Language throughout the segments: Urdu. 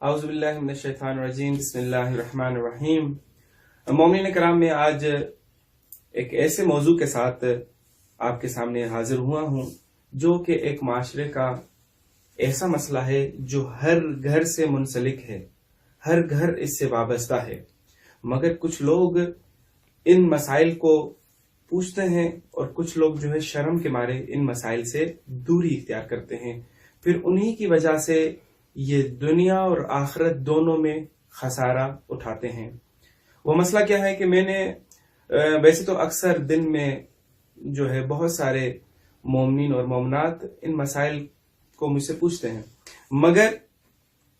اعوذ باللہ من الشیطان الرجیم بسم اللہ الرحمن الرحیم۔ مومنین کرام، میں آج ایک ایسے موضوع کے ساتھ آپ کے سامنے حاضر ہوا ہوں جو کہ ایک معاشرے کا ایسا مسئلہ ہے جو ہر گھر سے منسلک ہے، ہر گھر اس سے وابستہ ہے، مگر کچھ لوگ ان مسائل کو پوچھتے ہیں اور کچھ لوگ جو ہے شرم کے مارے ان مسائل سے دوری اختیار کرتے ہیں، پھر انہی کی وجہ سے یہ دنیا اور آخرت دونوں میں خسارہ اٹھاتے ہیں۔ وہ مسئلہ کیا ہے کہ میں نے ویسے تو اکثر دن میں جو ہے بہت سارے مومنین اور مومنات ان مسائل کو مجھ سے پوچھتے ہیں، مگر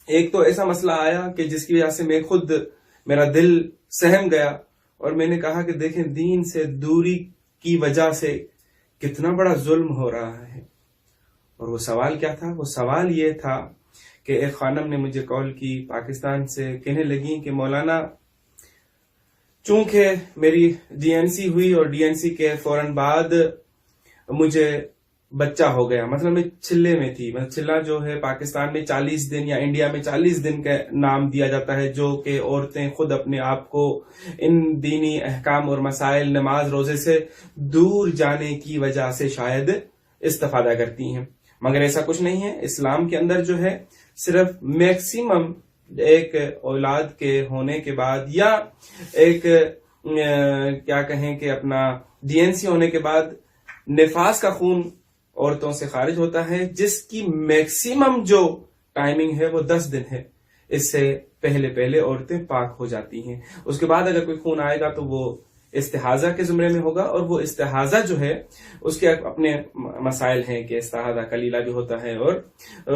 ایک تو ایسا مسئلہ آیا کہ جس کی وجہ سے میں خود میرا دل سہم گیا اور میں نے کہا کہ دیکھیں دین سے دوری کی وجہ سے کتنا بڑا ظلم ہو رہا ہے۔ اور وہ سوال کیا تھا؟ وہ سوال یہ تھا کہ ایک خانم نے مجھے کال کی پاکستان سے، کہنے لگی کہ مولانا چونکہ میری ڈی این سی ہوئی اور ڈی این سی کے فوراً بعد مجھے بچہ ہو گیا، مطلب میں چلے میں تھی، چلہ جو ہے پاکستان میں 40 دن یا انڈیا میں 40 دن کا نام دیا جاتا ہے، جو کہ عورتیں خود اپنے آپ کو ان دینی احکام اور مسائل، نماز روزے سے دور جانے کی وجہ سے شاید استفادہ کرتی ہیں، مگر ایسا کچھ نہیں ہے۔ اسلام کے اندر جو ہے صرف میکسیمم ایک اولاد کے ہونے کے بعد یا ایک کیا کہیں کہ اپنا ڈی این سی ہونے کے بعد نفاس کا خون عورتوں سے خارج ہوتا ہے، جس کی میکسیمم جو ٹائمنگ ہے وہ 10 دن ہے۔ اس سے پہلے عورتیں پاک ہو جاتی ہیں۔ اس کے بعد اگر کوئی خون آئے گا تو وہ استحاضہ کے زمرے میں ہوگا، اور وہ استحاضہ جو ہے اس کے اپنے مسائل ہیں کہ استحاضہ کلیلہ بھی ہوتا ہے اور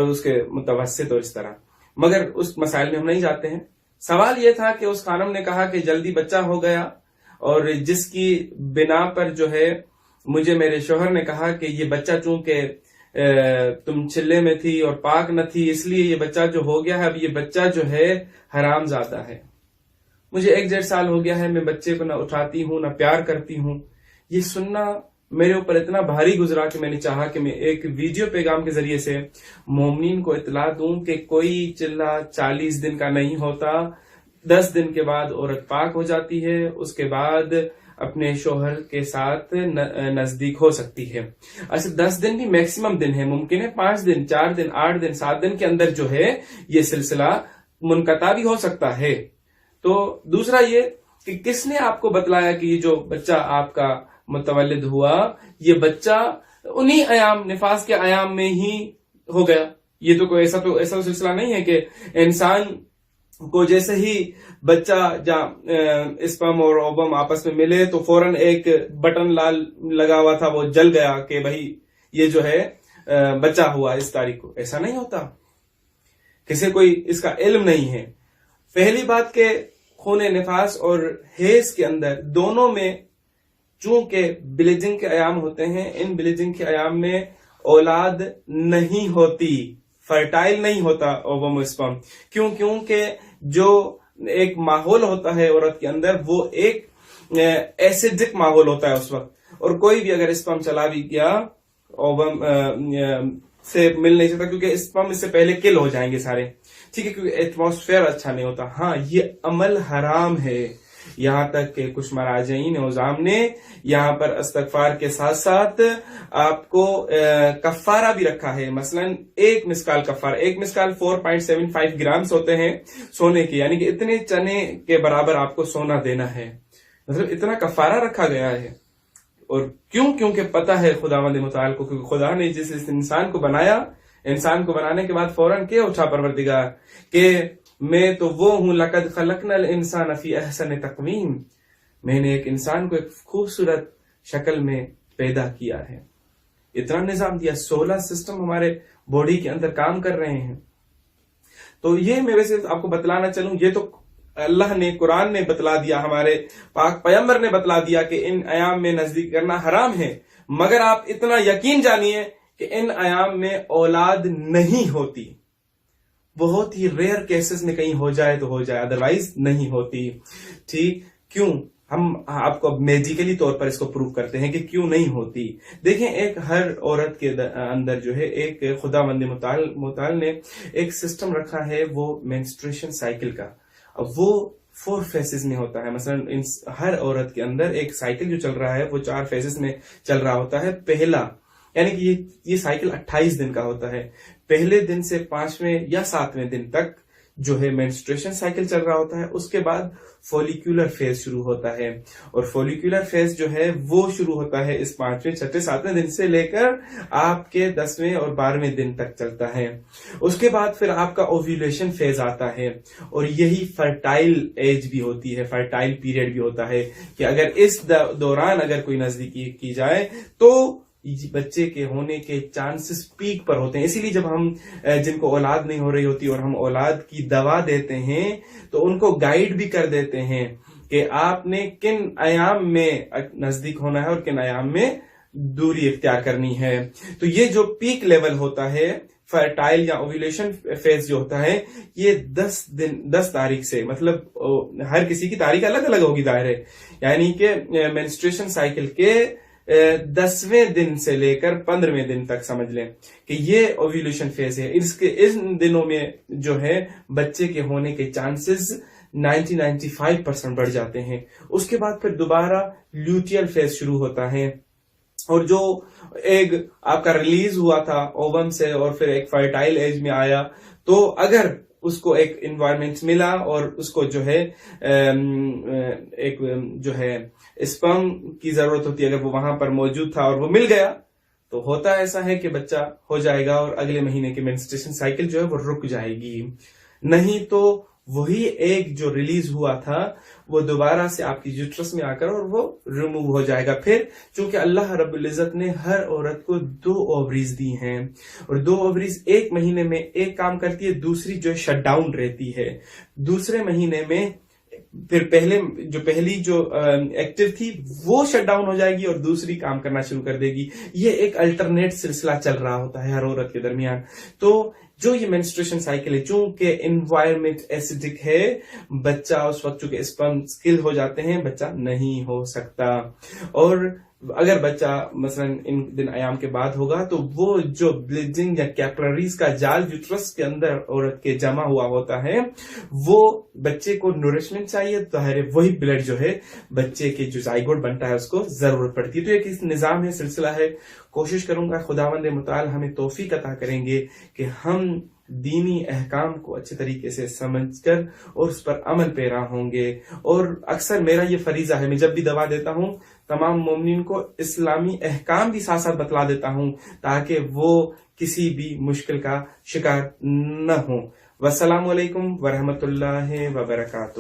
اس کے متوسط اور اس طرح، مگر اس مسائل میں ہم نہیں جاتے ہیں۔ سوال یہ تھا کہ اس خانم نے کہا کہ جلدی بچہ ہو گیا، اور جس کی بنا پر جو ہے مجھے میرے شوہر نے کہا کہ یہ بچہ چونکہ تم چلے میں تھی اور پاک نہ تھی، اس لیے یہ بچہ جو ہو گیا ہے، اب یہ بچہ جو ہے حرام زادہ ہے۔ مجھے 1.5 سال ہو گیا ہے، میں بچے کو نہ اٹھاتی ہوں نہ پیار کرتی ہوں۔ یہ سننا میرے اوپر اتنا بھاری گزرا کہ میں نے چاہا کہ میں ایک ویڈیو پیغام کے ذریعے سے مومنین کو اطلاع دوں کہ کوئی چلہ 40 دن کا نہیں ہوتا، 10 دن کے بعد عورت پاک ہو جاتی ہے، اس کے بعد اپنے شوہر کے ساتھ نزدیک ہو سکتی ہے۔ اچھا 10 دن بھی میکسیمم دن ہے، ممکن ہے 5 دن 4 دن 8 دن 7 دن کے اندر جو ہے یہ سلسلہ منقطع بھی ہو سکتا ہے۔ تو دوسرا یہ کہ کس نے آپ کو بتلایا کہ یہ جو بچہ آپ کا متولد ہوا یہ بچہ انہی ایام نفاس کے ایام میں ہی ہو گیا؟ یہ تو کوئی ایسا سلسلہ نہیں ہے کہ انسان کو جیسے ہی بچہ اسپرم اور اوبم آپس میں ملے تو فوراً ایک بٹن لال لگا ہوا تھا وہ جل گیا کہ بھائی یہ جو ہے بچہ ہوا اس تاریخ کو۔ ایسا نہیں ہوتا، کسی کوئی اس کا علم نہیں ہے۔ پہلی بات کہ خون نفاس اور حیض کے اندر دونوں میں چونکہ بلیڈنگ کے ایام ہوتے ہیں، ان بلیڈنگ کے ایام میں اولاد نہیں ہوتی، فرٹائل نہیں ہوتا اووم و اسپرم۔ کیونکہ جو ایک ماحول ہوتا ہے عورت کے اندر وہ ایک ایسیڈک ماحول ہوتا ہے اس وقت، اور کوئی بھی اگر اسپرم چلا بھی گیا اووم سے مل نہیں سکتا، کیونکہ اسپرم اس سے پہلے کل ہو جائیں گے سارے، ٹھیک ہے، کیونکہ ایٹماسفیئر اچھا نہیں ہوتا۔ ہاں یہ عمل حرام ہے، یہاں تک کہ کچھ مراجعین عظام نے یہاں پر استغفار کے ساتھ ساتھ آپ کو کفارہ بھی رکھا ہے۔ مثلا ایک مسکال کفارہ، ایک مسکال 4.75 گرامز ہوتے ہیں سونے کے، یعنی کہ اتنے چنے کے برابر آپ کو سونا دینا ہے، مطلب اتنا کفارہ رکھا گیا ہے۔ اور کیونکہ پتہ ہے خداوند متعال کو، کیونکہ خدا نے جس انسان کو بنایا، انسان کو بنانے کے بعد فوراً کیا اٹھا پروردگار کہ میں تو وہ ہوں، لقد خلقنا الانسان فی احسن تقویم، میں نے ایک انسان کو ایک خوبصورت شکل میں پیدا کیا ہے، اتنا نظام دیا، 16 سسٹم ہمارے باڈی کے اندر کام کر رہے ہیں۔ تو یہ میں ویسے آپ کو بتلانا چلوں، یہ تو اللہ نے قرآن نے بتلا دیا، ہمارے پاک پیغمبر نے بتلا دیا کہ ان ایام میں نزدیک کرنا حرام ہے، مگر آپ اتنا یقین جانیے کہ ان ایام میں اولاد نہیں ہوتی، بہت ہی ریئر کیسز میں کہیں ہو جائے تو ہو جائے، ادروائز نہیں ہوتی۔ ٹھیک کیوں؟ ہم آپ کو میجیکلی طور پر اس کو پروف کرتے ہیں کہ کیوں نہیں ہوتی. دیکھیں ایک ہر عورت کے اندر جو ہے ایک خداوند متعال نے ایک سسٹم رکھا ہے وہ مینسٹریشن سائیکل کا. وہ 4 فیزز میں ہوتا ہے. مثلا ہر عورت کے اندر ایک سائیکل جو چل رہا ہے وہ 4 فیزز میں چل رہا ہوتا ہے. پہلا یعنی کہ یہ سائیکل 28 دن کا ہوتا ہے. پہلے دن سے 5ویں یا 7ویں دن تک جو ہے مینسٹریشن سائیکل چل رہا ہوتا ہے. اس کے بعد فولیکولر فیز شروع ہوتا ہے اور فولیکولر فیز جو ہے وہ شروع ہوتا ہے اس 5ویں 6ویں 7ویں دن سے لے کر آپ کے 10ویں اور 12ویں دن تک چلتا ہے. اس کے بعد پھر آپ کا اوویولیشن فیز آتا ہے اور یہی فرٹائل ایج بھی ہوتی ہے, فرٹائل پیریڈ بھی ہوتا ہے کہ اگر اس دوران اگر کوئی نزدیکی کی جائے تو بچے کے ہونے کے چانسز پیک پر ہوتے ہیں. اسی لیے جب ہم جن کو اولاد نہیں ہو رہی ہوتی اور ہم اولاد کی دوا دیتے ہیں تو ان کو گائیڈ بھی کر دیتے ہیں کہ آپ نے کن ایام میں نزدیک ہونا ہے اور کن ایام میں دوری اختیار کرنی ہے. تو یہ جو پیک لیول ہوتا ہے فرٹائل یا اوویلیشن فیز جو ہوتا ہے یہ 10 تاریخ سے, مطلب ہر کسی کی تاریخ الگ الگ ہوگی ظاہر ہے, یعنی کہ مینسٹریشن سائیکل کے 10ویں دن سے لے کر 15ویں دن تک سمجھ لیں کہ یہ اوویولیشن فیز ہے. ان دنوں میں جو ہے بچے کے ہونے کے چانسز 95% بڑھ جاتے ہیں. اس کے بعد پھر دوبارہ لیوٹیل فیز شروع ہوتا ہے اور جو ایگ آپ کا ریلیز ہوا تھا اوون سے اور پھر ایک فرٹائل ایج میں آیا تو اگر اس کو ایک انوائرمنٹ ملا اور اس کو جو ہے ایک جو ہے اسپرم کی ضرورت ہوتی ہے, اگر وہ وہاں پر موجود تھا اور وہ مل گیا تو ہوتا ایسا ہے کہ بچہ ہو جائے گا اور اگلے مہینے کی مینسٹریشن سائیکل جو ہے وہ رک جائے گی. نہیں تو وہی ایک جو ریلیز ہوا تھا وہ دوبارہ سے آپ کی یوٹرس میں آ کر اور وہ ریموو ہو جائے گا. پھر چونکہ اللہ رب العزت نے ہر عورت کو 2 اووریز دی ہیں اور 2 اووریز ایک مہینے میں ایک کام کرتی ہے, دوسری جو شٹ ڈاؤن رہتی ہے. دوسرے مہینے میں پھر پہلی جو ایکٹیو تھی وہ شٹ ڈاؤن ہو جائے گی اور دوسری کام کرنا شروع کر دے گی. یہ ایک الٹرنیٹ سلسلہ چل رہا ہوتا ہے ہر عورت کے درمیان. تو جو یہ مینسٹریشن سائیکل ہے چونکہ انوائرمنٹ ایسیڈک ہے, بچہ اس وقت چونکہ اسپرم سکل ہو جاتے ہیں بچہ نہیں ہو سکتا. اور اگر بچہ مثلا ان دن ایام کے بعد ہوگا تو وہ جو بلیڈنگ یا کیپلریز کا جال یوٹرس کے اندر عورت کے جمع ہوا ہوتا ہے وہ بچے کو نورشمنٹ چاہیے, تو وہی بلڈ جو ہے بچے کے جو زائگوٹ بنتا ہے اس کو ضرورت پڑتی ہے. تو ایک نظام ہے, سلسلہ ہے. کوشش کروں گا خداوند متعال ہمیں توفیق عطا کریں گے کہ ہم دینی احکام کو اچھے طریقے سے سمجھ کر اور اس پر عمل پیرا ہوں گے. اور اکثر میرا یہ فریضہ ہے, میں جب بھی دوا دیتا ہوں تمام مومنین کو اسلامی احکام بھی ساتھ ساتھ بتلا دیتا ہوں تاکہ وہ کسی بھی مشکل کا شکار نہ ہوں. والسلام علیکم ورحمۃ اللہ وبرکاتہ.